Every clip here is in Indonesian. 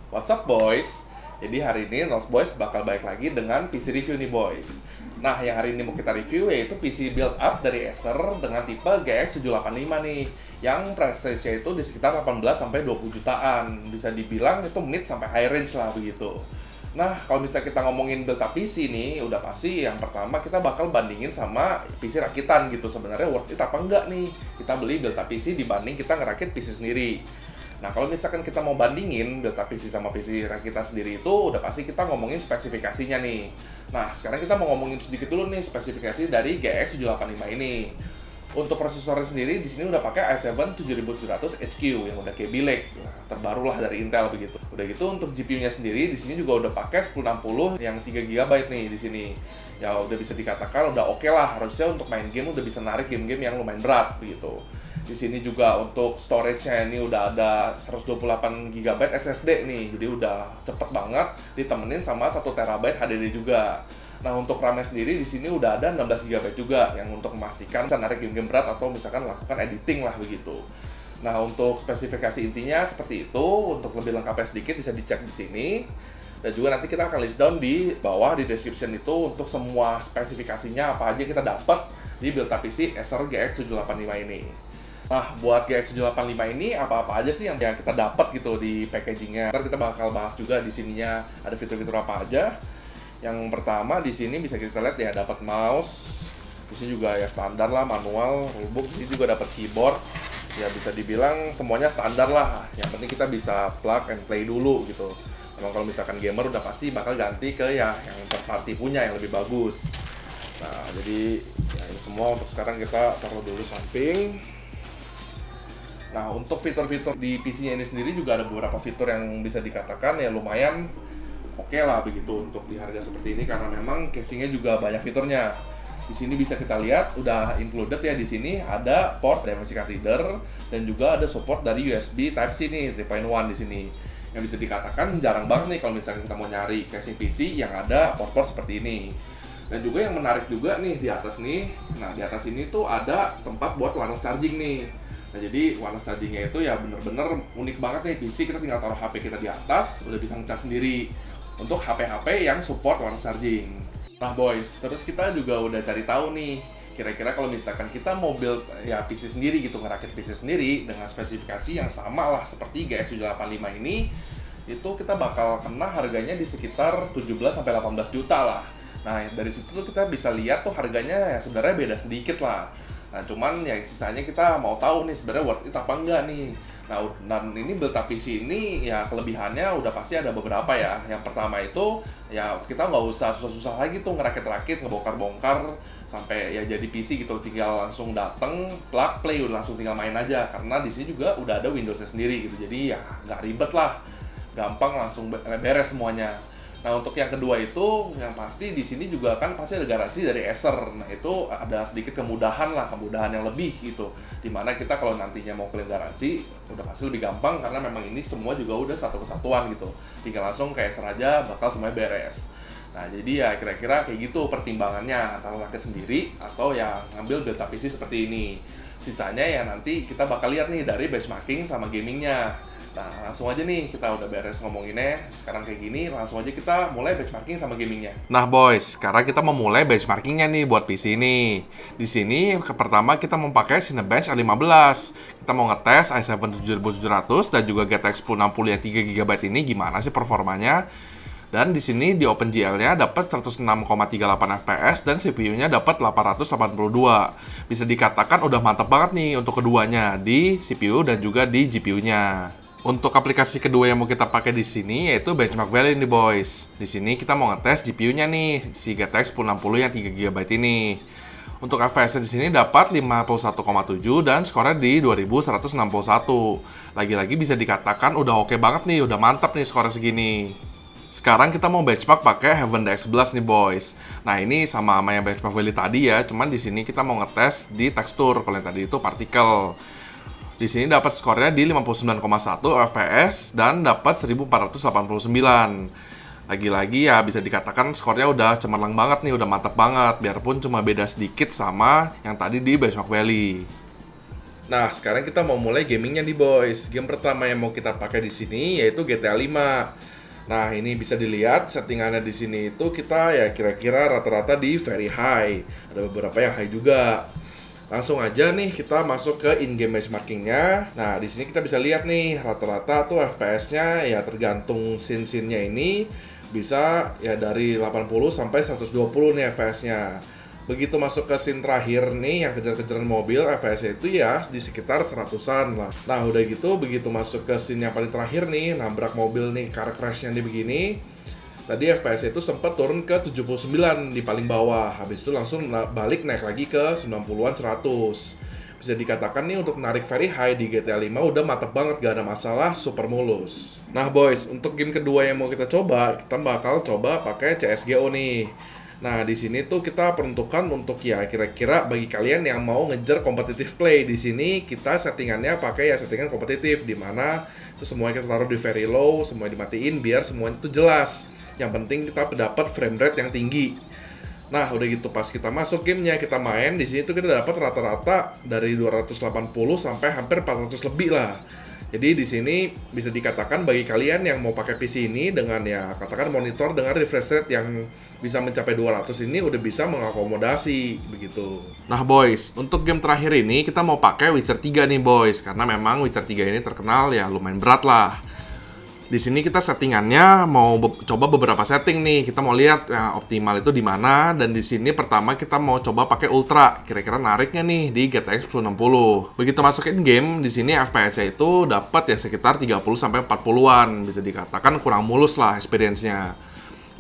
What's up boys? Jadi hari ini North Boys bakal balik lagi dengan PC review nih boys. Nah yang hari ini mau kita review yaitu PC build up dari Acer dengan tipe GX 785 nih. Yang price range-nya itu di sekitar 18-20 jutaan. Bisa dibilang itu mid sampai high range lah begitu. Nah kalau misalnya kita ngomongin build up PC nih, udah pasti yang pertama kita bakal bandingin sama PC rakitan gitu. Sebenarnya worth it apa enggak nih kita beli build up PC dibanding kita ngerakit PC sendiri. Nah, kalau misalkan kita mau bandingin build up PC sama PC kita sendiri itu udah pasti kita ngomongin spesifikasinya nih. Nah, sekarang kita mau ngomongin sedikit dulu nih spesifikasi dari GX 785 ini. Untuk prosesornya sendiri di sini udah pakai i7 7700 HQ yang udah kayak bilek, terbaru lah dari Intel begitu. Udah gitu untuk GPU-nya sendiri di sini juga udah pakai 1060 yang 3 GB nih di sini. Ya udah bisa dikatakan udah oke lah, harusnya untuk main game udah bisa narik game-game yang lumayan berat begitu. Di sini juga untuk storage-nya ini udah ada 128 GB SSD nih, jadi udah cepet banget ditemenin sama 1 TB HDD juga. Nah untuk RAM-nya sendiri di sini udah ada 16 GB juga yang untuk memastikan bisa narik game-game berat atau misalkan lakukan editing lah begitu. Nah untuk spesifikasi intinya seperti itu. Untuk lebih lengkapnya sedikit bisa dicek di sini. Dan juga nanti kita akan list down di bawah di description itu untuk semua spesifikasinya apa aja kita dapat di build up PC Acer GX 785 ini. Nah, buat GX 785 ini apa-apa aja sih yang kita dapat gitu di packagingnya. Ntar kita bakal bahas juga di sininya ada fitur-fitur apa aja. Yang pertama di sini bisa kita lihat ya dapat mouse. Di sini juga ya standar lah manual, rulebook. Di sini juga dapat keyboard. Ya bisa dibilang semuanya standar lah. Yang penting kita bisa plug and play dulu gitu. Emang kalau misalkan gamer udah pasti bakal ganti ke ya yang third party punya yang lebih bagus. Nah, jadi ya ini semua untuk sekarang kita taruh dulu samping. Nah, untuk fitur-fitur di PC-nya ini sendiri juga ada beberapa fitur yang bisa dikatakan ya lumayan oke lah begitu untuk di harga seperti ini karena memang casingnya juga banyak fiturnya. Di sini bisa kita lihat udah included ya di sini ada port Dimensity Card Reader dan juga ada support dari USB Type-C nih 3.1 di sini. Yang bisa dikatakan jarang banget nih kalau misalnya kita mau nyari casing PC yang ada port-port seperti ini. Dan juga yang menarik juga nih di atas nih. Nah, di atas ini tuh ada tempat buat wireless charging nih. Nah jadi wireless chargingnya itu ya bener-bener unik banget nih. PC kita tinggal taruh HP kita di atas udah bisa ngecas sendiri untuk HP-HP yang support wireless charging. Nah boys, terus kita juga udah cari tahu nih kira-kira kalau misalkan kita mau build ya PC sendiri gitu, ngerakit PC sendiri dengan spesifikasi yang sama lah seperti GX 785 ini, itu kita bakal kena harganya di sekitar 17-18 juta lah. Nah dari situ tuh kita bisa lihat tuh harganya ya sebenarnya beda sedikit lah. Nah cuman ya sisanya kita mau tahu nih sebenarnya worth it apa enggak nih. Nah dan ini build up PC ini ya kelebihannya udah pasti ada beberapa ya. Yang pertama itu ya kita nggak usah susah-susah lagi tuh ngerakit-rakit, ngebongkar-bongkar sampai ya jadi PC gitu, tinggal langsung dateng, plug play udah langsung tinggal main aja karena di sini juga udah ada Windowsnya sendiri gitu. Jadi ya nggak ribet lah, gampang langsung beres semuanya. Nah untuk yang kedua itu yang pasti di sini juga kan pasti ada garansi dari Acer. Nah itu ada sedikit kemudahan lah, kemudahan yang lebih gitu. Dimana kita kalau nantinya mau klaim garansi udah pasti lebih gampang karena memang ini semua juga udah satu kesatuan gitu. Tinggal langsung ke Acer aja bakal semuanya beres. Nah jadi ya kira-kira kayak gitu pertimbangannya antara rakit sendiri atau ya ngambil build up PC seperti ini. Sisanya ya nanti kita bakal lihat nih dari benchmarking sama gamingnya. Nah langsung aja nih kita udah beres ngomonginnya sekarang kayak gini, langsung aja kita mulai benchmarking sama gamingnya. Nah boys, sekarang kita mau mulai benchmarkingnya nih buat PC ini. Di sini pertama kita mau pakai Cinebench A15. Kita mau ngetes i7 7700 dan juga GTX 1060 yang 3 GB ini gimana sih performanya. Dan di sini di OpenGL-nya dapat 106,38 fps dan CPU-nya dapat 882. Bisa dikatakan udah mantap banget nih untuk keduanya di CPU dan juga di GPU-nya. Untuk aplikasi kedua yang mau kita pakai di sini yaitu Benchmark Valley nih boys. Di sini kita mau ngetes GPU-nya nih, si GTX 1060 yang 3 GB ini. Untuk FPS di sini dapat 51,7 dan skornya di 2161. Lagi-lagi bisa dikatakan udah oke banget nih, udah mantap nih skornya segini. Sekarang kita mau benchmark pakai Heaven DX11 nih boys. Nah ini sama yang Benchmark Valley tadi ya, cuman di sini kita mau ngetes di tekstur. Kalau yang tadi itu partikel. Di sini dapat skornya di 59,1 fps dan dapat 1489. Lagi-lagi ya bisa dikatakan skornya udah cemerlang banget nih, udah mantep banget. Biarpun cuma beda sedikit sama yang tadi di Benchmark Valley. Nah, sekarang kita mau mulai gamingnya nih boys. Game pertama yang mau kita pakai di sini yaitu GTA 5. Nah, ini bisa dilihat settingannya di sini itu kita ya kira-kira rata-rata di very high. Ada beberapa yang high juga. Langsung aja nih kita masuk ke in-game benchmarkingnya. Nah, di sini kita bisa lihat nih rata-rata tuh FPS-nya ya tergantung scene-scene-nya ini bisa ya dari 80 sampai 120 nih FPS-nya. Begitu masuk ke scene terakhir nih yang kejar-kejaran mobil, FPS-nya itu ya di sekitar 100-an lah. Nah, udah gitu begitu masuk ke scene yang paling terakhir nih, nabrak mobil nih, car crash-nya nih begini. Tadi FPS itu sempat turun ke 79 di paling bawah. Habis itu langsung balik naik lagi ke 90-an 100. Bisa dikatakan nih untuk narik very high di GTA 5 udah mantep banget, gak ada masalah, super mulus. Nah boys, untuk game kedua yang mau kita bakal coba pakai CSGO nih. Nah, di sini tuh kita peruntukan untuk ya kira-kira bagi kalian yang mau ngejar competitive play. Di sini kita settingannya pakai ya settingan kompetitif di mana itu semuanya kita taruh di very low, semuanya dimatiin biar semuanya itu jelas. Yang penting kita dapat frame rate yang tinggi. Nah, udah gitu pas kita masuk gamenya, kita main di sini tuh kita dapat rata-rata dari 280 sampai hampir 400 lebih lah. Jadi di sini bisa dikatakan bagi kalian yang mau pakai PC ini dengan ya katakan monitor dengan refresh rate yang bisa mencapai 200 ini udah bisa mengakomodasi begitu. Nah boys, untuk game terakhir ini kita mau pakai Witcher 3 nih boys, karena memang Witcher 3 ini terkenal ya lumayan berat lah. Di sini kita settingannya mau coba beberapa setting nih. Kita mau lihat ya, optimal itu di mana. Dan di sini pertama kita mau coba pakai ultra. Kira-kira nariknya nih di GTX 1060. Begitu masukin game, di sini FPS-nya itu dapat ya sekitar 30 sampai 40-an. Bisa dikatakan kurang mulus lah experience-nya.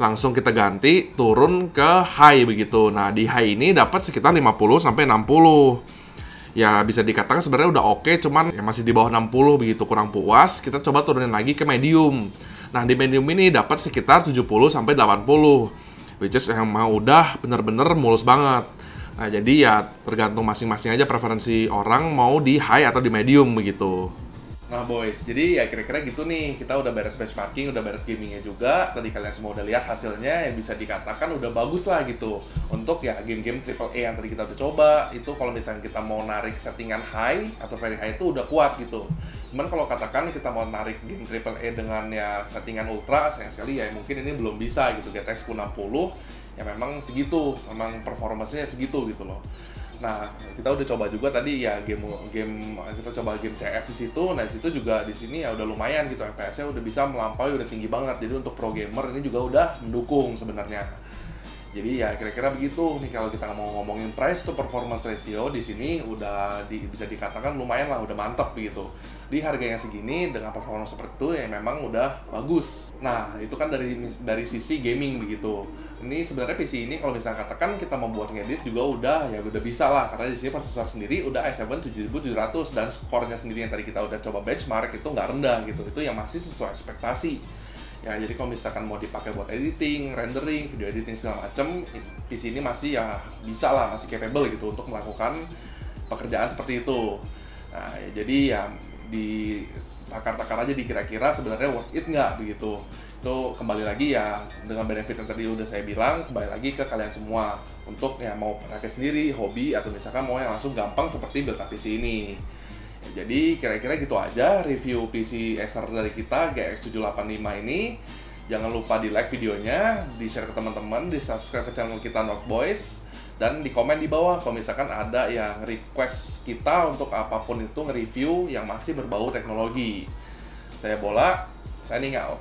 Langsung kita ganti turun ke high begitu. Nah, di high ini dapat sekitar 50 sampai 60. Ya bisa dikatakan sebenarnya udah oke, cuman ya masih di bawah 60 begitu, kurang puas. Kita coba turunin lagi ke medium. Nah, di medium ini dapat sekitar 70 sampai 80. Which is yang mau udah bener-bener mulus banget. Nah, jadi ya tergantung masing-masing aja preferensi orang mau di high atau di medium begitu. Nah boys, jadi ya kira-kira gitu nih, kita udah beres benchmarking, udah beres gamingnya juga. Tadi kalian semua udah lihat hasilnya, yang bisa dikatakan udah bagus lah gitu. Untuk ya game-game AAA yang tadi kita udah coba, itu kalau misalnya kita mau narik settingan high atau very high itu udah kuat gitu. Cuman kalau katakan kita mau narik game AAA dengan ya settingan ultra, sayang sekali ya mungkin ini belum bisa gitu. GTX 1060 ya memang segitu, memang performanya segitu gitu loh. Nah, kita udah coba juga tadi ya game kita coba game CS di situ. Nah, di situ juga di sini ya udah lumayan gitu, FPS-nya udah bisa melampaui, udah tinggi banget. Jadi untuk pro gamer ini juga udah mendukung sebenarnya. Jadi ya kira-kira begitu nih kalau kita mau ngomongin price to performance ratio di sini udah bisa dikatakan lumayan lah, udah mantap begitu. Di harga yang segini dengan performance seperti itu ya memang udah bagus. Nah, itu kan dari sisi gaming begitu. Ini sebenarnya PC ini kalau misalnya katakan kita membuat ngedit juga udah bisa lah, karena di sini prosesor sendiri udah i7 7700 dan skornya sendiri yang tadi kita udah coba benchmark itu nggak rendah gitu. Itu yang masih sesuai ekspektasi. Ya, jadi kalau misalkan mau dipakai buat editing, rendering, video editing segala macem, PC ini masih ya bisa lah, masih capable gitu untuk melakukan pekerjaan seperti itu. Nah, ya, jadi ya di takar-takar aja dikira-kira sebenarnya worth it nggak begitu. Itu kembali lagi ya dengan benefit yang tadi udah saya bilang, kembali lagi ke kalian semua untuk ya mau pakai sendiri, hobi, atau misalkan mau yang langsung gampang seperti build up PC ini. Ya, jadi kira-kira gitu aja review PC Acer dari kita GX785 ini. Jangan lupa di like videonya, di share ke teman-teman, di subscribe ke channel kita North Boys, dan di komen di bawah kalau misalkan ada yang request kita untuk apapun itu nge-review yang masih berbau teknologi. Saya Bola, signing out.